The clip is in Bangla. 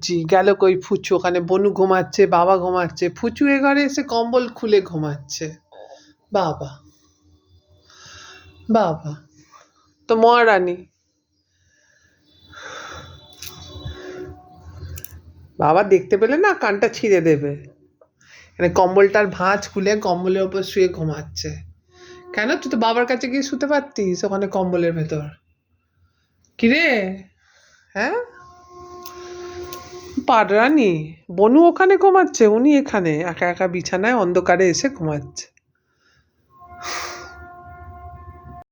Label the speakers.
Speaker 1: বুঝছি গেল কই ফুচু, ওখানে বনু ঘুমাচ্ছে, বাবা ঘুমাচ্ছে, ফুচু এ ঘরে এসে কম্বল খুলে ঘুমাচ্ছে। বাবা বাবা, তো মহারানী। বাবা দেখতে পেলে না কানটা ছিঁড়ে দেবে। মানে কম্বলটার ভাঁজ খুলে কম্বলের ওপর শুয়ে ঘুমাচ্ছে। কেন, তুই তো বাবার কাছে গিয়ে শুতে পারতিস ওখানে কম্বলের ভেতর। কিরে, হ্যাঁ, পাড়রানি, বনু ওখানে ঘুমাচ্ছে, উনি এখানে একা একা বিছানায় অন্ধকারে এসে ঘুমাচ্ছে।